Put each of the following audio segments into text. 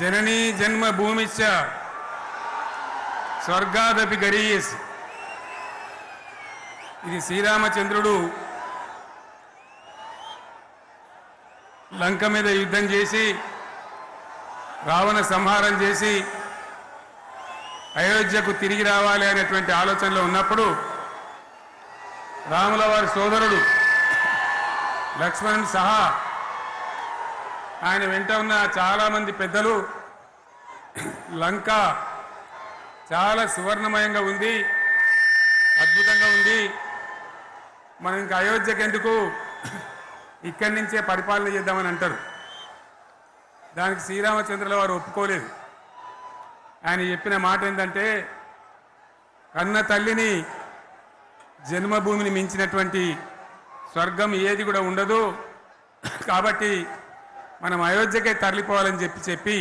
जननी जन्मभूमिश्च स्वर्गादपि गरीयसी। ఇది శ్రీరామచంద్రుడు లంక మీద యుద్ధం చేసి రావణ సంహారం చేసి అయోధ్యకు తిరిగి రావాలి అనేటువంటి ఆలోచనలో ఉన్నప్పుడు రాముల వారి సోదరుడు లక్ష్మణుడు సహా ఆయన వెంట ఉన్న చాలా మంది పెద్దలు లంక చాలా సువర్ణమయంగా ఉంది, అద్భుతంగా ఉంది, మనం ఇంకా అయోధ్యకు ఎందుకు ఇక్కడి నుంచే పరిపాలన చేద్దామని అంటారు. దానికి శ్రీరామచంద్రుల వారు ఒప్పుకోలేదు. ఆయన చెప్పిన మాట ఏంటంటే, కన్న తల్లిని జన్మభూమిని మించినటువంటి స్వర్గం ఏది కూడా ఉండదు, కాబట్టి మనం అయోధ్యకే తరలిపోవాలని చెప్పి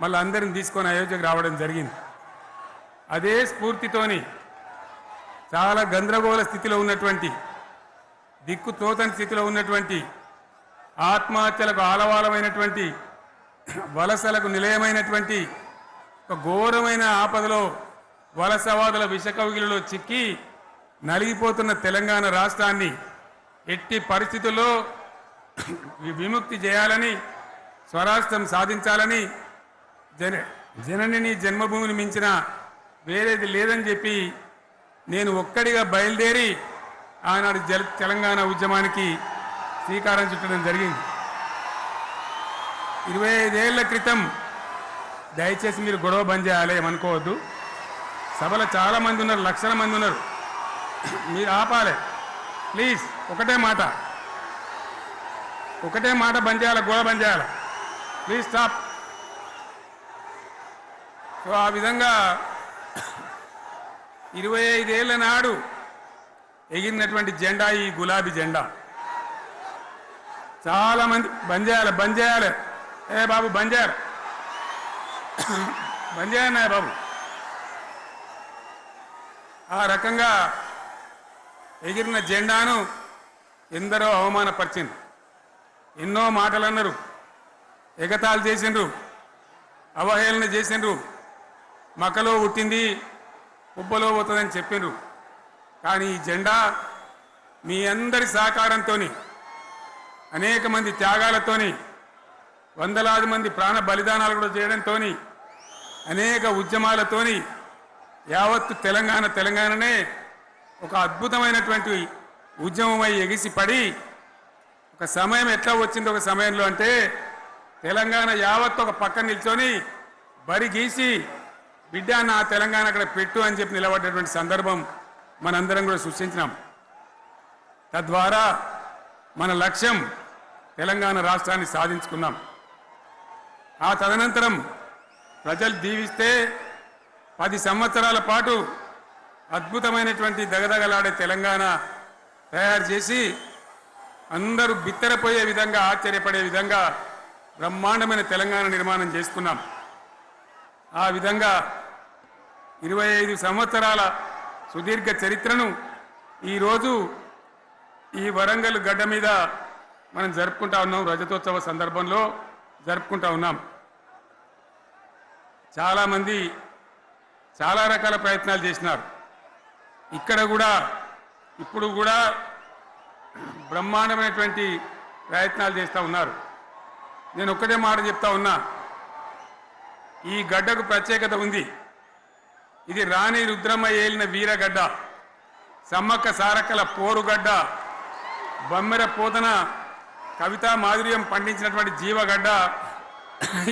మళ్ళీ అందరిని తీసుకొని అయోధ్యకు రావడం జరిగింది. అదే స్ఫూర్తితోని చాలా గందరగోళ స్థితిలో ఉన్నటువంటి, దిక్కు తోతని స్థితిలో ఉన్నటువంటి, ఆత్మహత్యలకు ఆలవాలమైనటువంటి, వలసలకు నిలయమైనటువంటి ఒక ఘోరమైన ఆపదలో వలసవాదుల విషకౌగిలిలో చిక్కి నలిగిపోతున్న తెలంగాణ రాష్ట్రాన్ని ఎట్టి పరిస్థితుల్లో విముక్తి చేయాలని, స్వరాష్ట్రం సాధించాలని, జనని జన్మభూమిని మించిన వేరేది లేదని చెప్పి నేను ఒక్కడిగా బయలుదేరి ఆనాడు తెలంగాణ ఉద్యమానికి శ్రీకారం చుట్టడం జరిగింది. 25 ఏళ్ల క్రితం, దయచేసి మీరు గొడవ బంద్ చేయాలి ఏమనుకోవద్దు, సభలో చాలా మంది ఉన్నారు, లక్షల మంది ఉన్నారు, మీరు ఆపాలి ప్లీజ్. ఒకటే మాట బంద్ చేయాలి, గొడవ బంద్ చేయాలి, ప్లీజ్ స్టాప్. సో ఆ విధంగా 25 ఏళ్ల నాడు ఎగిరినటువంటి జెండా ఈ గులాబీ జెండా. చాలా మంది బంద్ చేయాలి, ఏ బాబు బంద్ చేయాలి బాబు. ఆ రకంగా ఎగిరిన జెండాను ఎందరో అవమానపరిచింది, ఎన్నో మాటలు అన్నారు, ఎగతాళి చేసిండ్రు, అవహేళన చేసిండ్రు, మకలో పుట్టింది ఉబ్బలో పోతుందని చెప్పిండ్రు. కానీ ఈ జెండా మీ అందరి సహకారంతో, అనేక మంది త్యాగాలతోని, వందలాది మంది ప్రాణ బలిదానాలు కూడా చేయడంతో, అనేక ఉద్యమాలతోని యావత్తు తెలంగాణనే ఒక అద్భుతమైనటువంటి ఉద్యమమై ఎగిసిపడి, ఒక సమయం ఎట్లా వచ్చింది, ఒక సమయంలో అంటే తెలంగాణ యావత్తు ఒక పక్కన నిల్చొని బరి గీసి బిడ్డ నా తెలంగాణ అక్కడ పెట్టు అని చెప్పి నిలబడ్డటువంటి సందర్భం మనందరం కూడా సృష్టించినాం. తద్వారా మన లక్ష్యం తెలంగాణ రాష్ట్రాన్ని సాధించుకున్నాం. ఆ తదనంతరం ప్రజలు దీవిస్తే 10 సంవత్సరాల పాటు అద్భుతమైనటువంటి దగదగలాడే తెలంగాణ తయారు చేసి అందరూ బిత్తరపోయే విధంగా, ఆశ్చర్యపడే విధంగా బ్రహ్మాండమైన తెలంగాణ నిర్మాణం చేసుకున్నాం. ఆ విధంగా 25 సంవత్సరాల సుదీర్ఘ చరిత్రను ఈరోజు ఈ వరంగల్ గడ్డ మీద మనం జరుపుకుంటా ఉన్నాం. రజతోత్సవ సందర్భంలో జరుపుకుంటా ఉన్నాం. చాలామంది చాలా రకాల ప్రయత్నాలు చేసినారు. ఇక్కడ కూడా ఇప్పుడు కూడా బ్రహ్మాండమైనటువంటి ప్రయత్నాలు చేస్తూ ఉన్నారు. నేను ఒక్కటే మాట చెప్తా ఉన్నా, ఈ గడ్డకు ప్రత్యేకత ఉంది. ఇది రాణి రుద్రమ్మ ఏలిన వీరగడ్డ, సమ్మక్క సారక్కల పోరుగడ్డ, బమ్మెర పోతన కవితా మాధుర్యం పండించినటువంటి జీవగడ్డ.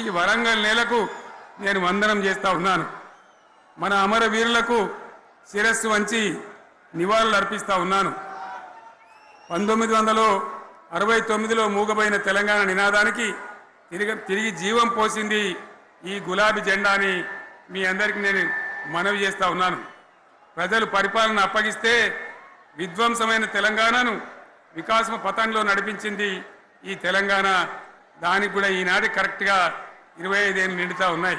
ఈ వరంగల్ నేలకు నేను వందనం చేస్తూ ఉన్నాను. మన అమరవీరులకు శిరస్సు వంచి నివాళులు అర్పిస్తూ ఉన్నాను. 1969లో మూగబోయిన తెలంగాణ నినాదానికి తిరిగి జీవం పోసింది ఈ గులాబీ జెండాని మీ అందరికీ నేను మనవి చేస్తూ ఉన్నాను. ప్రజలు పరిపాలన అప్పగిస్తే విధ్వంసమైన తెలంగాణను వికాసమ పథంలో నడిపించింది ఈ తెలంగాణ. దానికి కూడా ఈనాడు కరెక్ట్గా 25 ఏళ్ళు నిండుతూ ఉన్నాయి.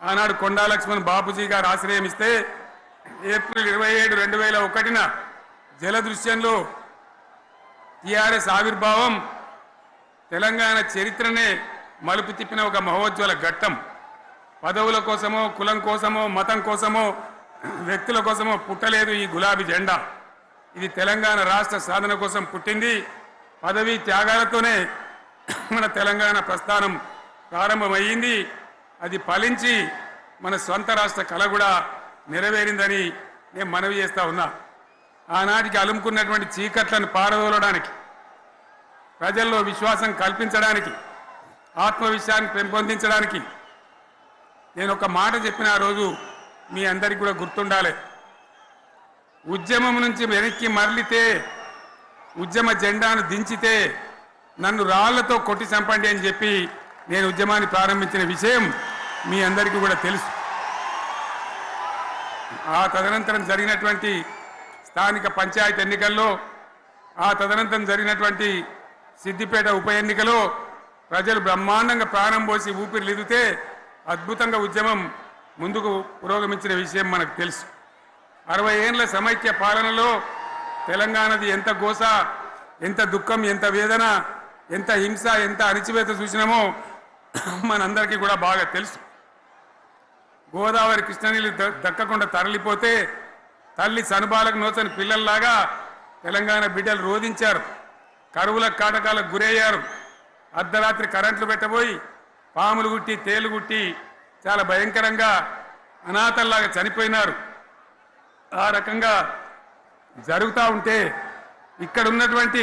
ఆనాడు కొండా లక్ష్మణ్ బాపూజీ గారు ఆశ్రయం ఇస్తే ఏప్రిల్ 27, 2001న జలదృశ్యంలో టీఆర్ఎస్ ఆవిర్భావం తెలంగాణ చరిత్రనే మలుపు తిప్పిన ఒక మహోజ్వల ఘట్టం. పదవుల కోసమో కులం కోసమో మతం కోసమో వ్యక్తుల కోసమో పుట్టలేదు ఈ గులాబీ జెండా. ఇది తెలంగాణ రాష్ట్ర సాధన కోసం పుట్టింది. పదవీ త్యాగాలతోనే మన తెలంగాణ ప్రస్థానం ప్రారంభమైంది. అది ఫలించి మన సొంత రాష్ట్ర కళ కూడా నెరవేరిందని నేను మనవి చేస్తా ఉన్నా. ఆనాటికి అలుముకున్నటువంటి చీకట్లను పారదోలడానికి, ప్రజల్లో విశ్వాసం కల్పించడానికి, ఆత్మవిశ్వాసాన్ని పెంపొందించడానికి నేను ఒక మాట చెప్పిన ఆ రోజు మీ అందరికీ కూడా గుర్తుండాలి. ఉద్యమం నుంచి వెనక్కి మరలితే, ఉద్యమ జెండాను దించితే నన్ను రాళ్లతో కొట్టి చంపండి అని చెప్పి నేను ఉద్యమాన్ని ప్రారంభించిన విషయం మీ అందరికీ కూడా తెలుసు. ఆ తదనంతరం జరిగినటువంటి స్థానిక పంచాయతీ ఎన్నికల్లో, ఆ తదనంతరం జరిగినటువంటి సిద్దిపేట ఉప ఎన్నికలో ప్రజలు బ్రహ్మాండంగా ప్రాణం పోసి ఊపిరిలిదితే అద్భుతంగా ఉద్యమం ముందుకు పురోగమించిన విషయం మనకు తెలుసు. 60 ఏళ్ల సమైక్య పాలనలో తెలంగాణది ఎంత గోస, ఎంత దుఃఖం, ఎంత వేదన, ఎంత హింస, ఎంత అణిచివేత చూసినామో మనందరికీ కూడా బాగా తెలుసు. గోదావరి కృష్ణనీళ్ళు దక్కకుండా తరలిపోతే తల్లి సనుబాలకు నోచని పిల్లల్లాగా తెలంగాణ బిడ్డలు రోధించారు. కరువుల కాటకాలకు గురయ్యారు. అర్ధరాత్రి కరెంట్లు పెట్టబోయి పాములు గుట్టి తేలు గుట్టి చాలా భయంకరంగా అనాథల్లాగా చనిపోయినారు. ఆ రకంగా జరుగుతూ ఉంటే ఇక్కడ ఉన్నటువంటి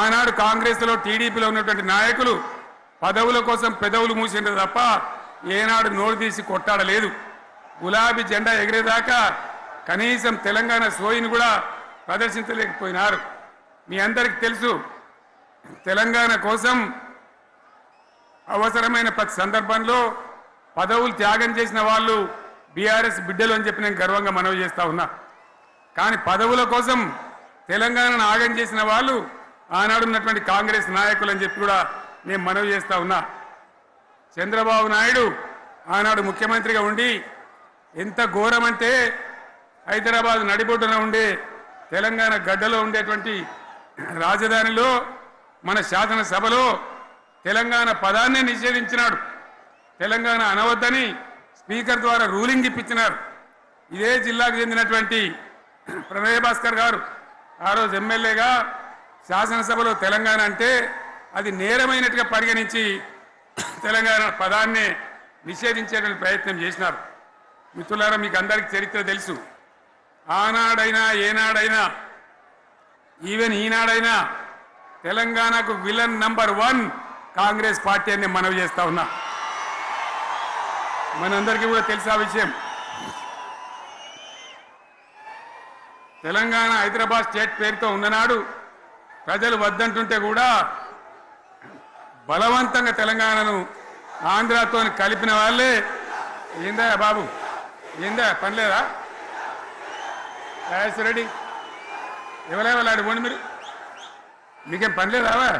ఆనాడు కాంగ్రెస్లో టీడీపీలో ఉన్నటువంటి నాయకులు పదవుల కోసం పెదవులు మూసిండ్రు తప్ప ఏనాడు నోరు తీసి కొట్టాడలేదు. గులాబీ జెండా ఎగిరేదాకా కనీసం తెలంగాణ సోయిని కూడా ప్రదర్శించలేకపోయినారు. మీ అందరికీ తెలుసు, తెలంగాణ కోసం అవసరమైన ప్రతి సందర్భంలో పదవులు త్యాగం చేసిన వాళ్ళు బీఆర్ఎస్ బిడ్డలు అని చెప్పి నేను గర్వంగా మనవి చేస్తా ఉన్నా. కానీ పదవుల కోసం తెలంగాణను ఆగం చేసిన వాళ్ళు ఆనాడు ఉన్నటువంటి కాంగ్రెస్ నాయకులు అని చెప్పి కూడా నేను మనవి చేస్తా ఉన్నా. చంద్రబాబు నాయుడు ఆనాడు ముఖ్యమంత్రిగా ఉండి ఎంత ఘోరమంటే హైదరాబాద్ నడిబొడ్డున ఉండే తెలంగాణ గడ్డలో ఉండేటువంటి రాజధానిలో మన శాసనసభలో తెలంగాణ పదాన్ని నిషేధించినాడు. తెలంగాణ అనవద్దని స్పీకర్ ద్వారా రూలింగ్ ఇప్పించినారు. ఇదే జిల్లాకు చెందినటువంటి ప్రణయ్ భాస్కర్ గారు ఆ రోజు ఎమ్మెల్యేగా శాసనసభలో తెలంగాణ అంటే అది నేరమైనట్టుగా పరిగణించి తెలంగాణ పదాన్ని నిషేధించేటువంటి ప్రయత్నం చేసినారు. మిత్రులారా, మీకు అందరికీ చరిత్ర తెలుసు. ఆనాడైనా ఏనాడైనా ఈవెన్ ఈనాడైనా తెలంగాణకు విలన్ నంబర్ 1 కాంగ్రెస్ పార్టీ అని మనవి చేస్తా ఉన్నా. మనందరికీ కూడా తెలుసు ఆ విషయం. తెలంగాణ హైదరాబాద్ స్టేట్ పేరుతో ఉన్ననాడు ప్రజలు వద్దంటుంటే కూడా బలవంతంగా తెలంగాణను ఆంధ్రాతో కలిపిన వాళ్ళే. ఏందా బాబు, ఏందా పనిలేదా? రెడ్డి ఎవరెవలాడి పోండి, మీకేం పనిలేదావా?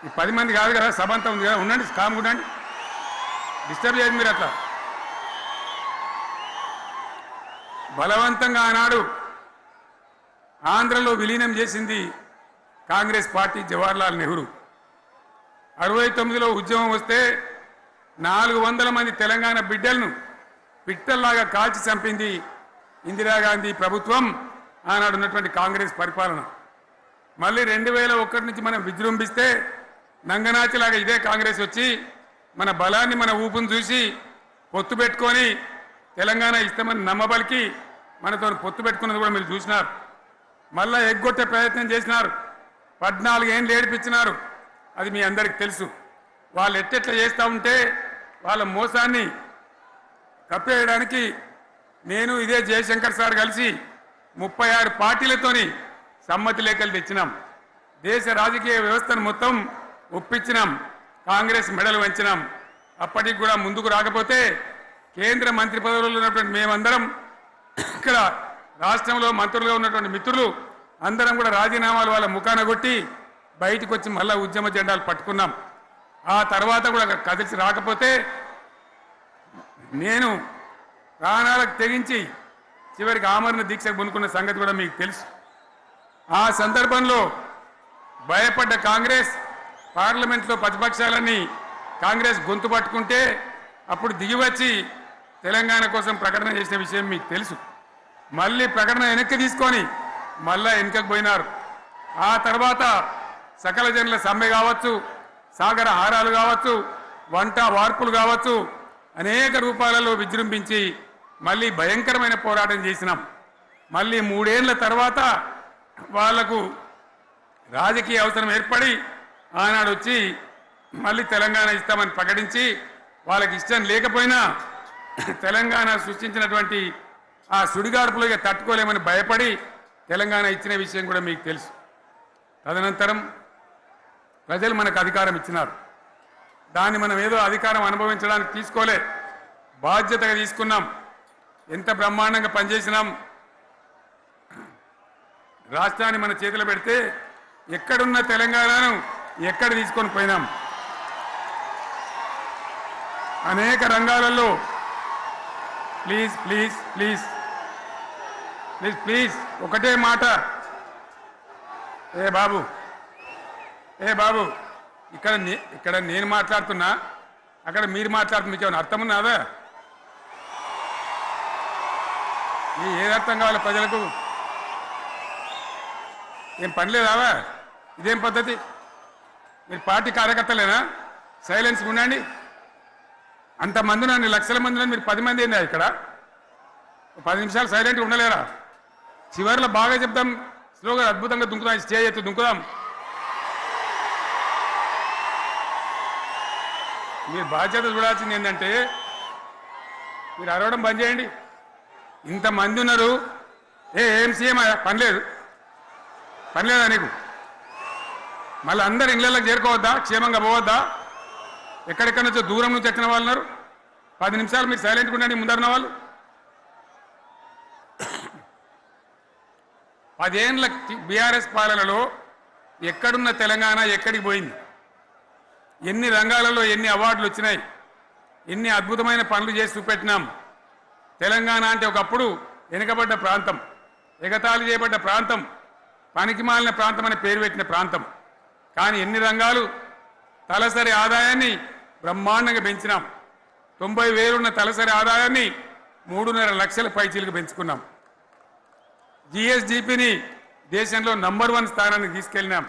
ఈ 10 మంది కాదు కదా, సభ అంతా ఉంది కదా, ఉండండి, కామ్గా ఉండండి, డిస్టర్బ్ చేయదు మీరు. అట్లా బలవంతంగా ఆనాడు ఆంధ్రలో విలీనం చేసింది కాంగ్రెస్ పార్టీ, జవహర్లాల్ నెహ్రూ. 69లో ఉద్యమం వస్తే 400 మంది తెలంగాణ బిడ్డలను పిట్టల్లాగా కాల్చి చంపింది ఇందిరాగాంధీ ప్రభుత్వం, ఆనాడు ఉన్నటువంటి కాంగ్రెస్ పరిపాలన. మళ్ళీ 2001 నుంచి మనం విజృంభిస్తే నంగనాచిలాగా ఇదే కాంగ్రెస్ వచ్చి మన బలాన్ని, మన ఊపును చూసి పొత్తు పెట్టుకొని తెలంగాణ ఇస్తామని నమ్మబలికి మనతో పొత్తు పెట్టుకున్నది కూడా మీరు చూసినారు. మళ్ళా ఎగ్గొట్టే ప్రయత్నం చేసినారు. 14 ఏళ్ళు ఏడిపించినారు. అది మీ అందరికి తెలుసు. వాళ్ళు ఎట్టెట్లా చేస్తూ ఉంటే వాళ్ళ మోసాన్ని కప్పేయడానికి నేను ఇదే జయశంకర్ సార్ కలిసి 36 పార్టీలతోని సమ్మతి లేఖలు తెచ్చినాం. దేశ రాజకీయ వ్యవస్థను మొత్తం ఒప్పించినాం. కాంగ్రెస్ మెడలు వంచినాం. అప్పటికి కూడా ముందుకు రాకపోతే కేంద్ర మంత్రి పదవుల్లో ఉన్నటువంటి మేమందరం, ఇక్కడ రాష్ట్రంలో మంత్రులుగా ఉన్నటువంటి మిత్రులు అందరం కూడా రాజీనామాలు వాళ్ళ ముఖాన కొట్టి బయటకు వచ్చి మళ్ళా ఉద్యమ జెండాలు పట్టుకున్నాం. ఆ తర్వాత కూడా కదిలిసి రాకపోతే నేను ప్రాణాలకు తెగించి చివరికి ఆమరణ దీక్షకు పొందుకున్న సంగతి కూడా మీకు తెలుసు. ఆ సందర్భంలో భయపడ్డ కాంగ్రెస్ పార్లమెంట్లో ప్రతిపక్షాలన్నీ కాంగ్రెస్ గొంతు పట్టుకుంటే అప్పుడు దిగివచ్చి తెలంగాణ కోసం ప్రకటన చేసిన విషయం మీకు తెలుసు. మళ్ళీ ప్రకటన వెనక్కి తీసుకొని మళ్ళా వెనుకకు పోయినారు. ఆ తర్వాత సకల జనుల సమ్మె కావచ్చు, సాగర హారాలు కావచ్చు, వంట వార్పులు కావచ్చు, అనేక రూపాలలో విజృంభించి మళ్ళీ భయంకరమైన పోరాటం చేసినాం. మళ్ళీ 3 ఏళ్ల తర్వాత వాళ్లకు రాజకీయ అవసరం ఏర్పడి ఆనాడు వచ్చి మళ్ళీ తెలంగాణ ఇస్తామని ప్రకటించి వాళ్ళకి ఇష్టం లేకపోయినా తెలంగాణ సృష్టించినటువంటి ఆ సుడిగాడుపులో తట్టుకోలేమని భయపడి తెలంగాణ ఇచ్చిన విషయం కూడా మీకు తెలుసు. తదనంతరం ప్రజలు మనకు అధికారం ఇచ్చినారు. దాన్ని మనం ఏదో అధికారం అనుభవించడానికి తీసుకోలే, బాధ్యతగా తీసుకున్నాం. ఎంత బ్రహ్మాండంగా పనిచేసినాం. రాష్ట్రాన్ని మన చేతిలో పెడితే ఎక్కడున్న తెలంగాణను ఎక్కడ తీసుకొని పోయినాం. అనేక రంగాలలో please please please please please ఒకటే మాట. ఏ బాబు ఇక్కడ నేను మాట్లాడుతున్నా, అక్కడ మీరు మాట్లాడుతున్నా, మీకు ఏమైనా అర్థం ఉన్నదా? ఏది అర్థం కావాలి ప్రజలకు? ఏం పని లేదావా? ఇదేం పద్ధతి? మీరు పార్టీ కార్యకర్తలేనా? సైలెన్స్ ఉండండి. అంతమంది నన్ను లక్షల మంది మీరు 10 మంది ఏందా ఇక్కడ? 10 నిమిషాలు సైలెంట్గా ఉండలేరా? చివరిలో బాగా చెప్తాం, స్లోగా అద్భుతంగా దుంకుదాం, స్టే ఎత్తు దుంకుదాం. మీరు బాధ్యత చూడాల్సింది ఏంటంటే మీరు అరవడం బంద్ చేయండి. ఇంతమంది ఉన్నారు, ఏం సీఎం పనిలేదా నీకు? మళ్ళీ అందరు ఇళ్ళకి చేరుకోవద్దా? క్షేమంగా పోవద్దా? ఎక్కడెక్కడి నుంచో దూరం నుంచి వచ్చిన వాళ్ళు ఉన్నారు. 10 నిమిషాలు మీరు సైలెంట్గా ఉండండి. ముందరున్న వాళ్ళు 10 ఏళ్ల బీఆర్ఎస్ పాలనలో ఎక్కడున్న తెలంగాణ ఎక్కడికి పోయింది? ఎన్ని రంగాలలో ఎన్ని అవార్డులు వచ్చినాయి? ఎన్ని అద్భుతమైన పనులు చేసి చూపెట్టినాం. తెలంగాణ అంటే ఒకప్పుడు వెనుకబడ్డ ప్రాంతం, ఎగతాళి చేయబడ్డ ప్రాంతం, పనికిమాలిన ప్రాంతం అని పేరు పెట్టిన ప్రాంతం. కానీ ఎన్ని రంగాలు, తలసరి ఆదాయాన్ని బ్రహ్మాండంగా పెంచినాం. 90,000 ఉన్న తలసరి ఆదాయాన్ని 3.5 లక్షల పైచీలకు పెంచుకున్నాం. జిఎస్డిపిని దేశంలో నంబర్ 1 స్థానానికి తీసుకెళ్ళినాం.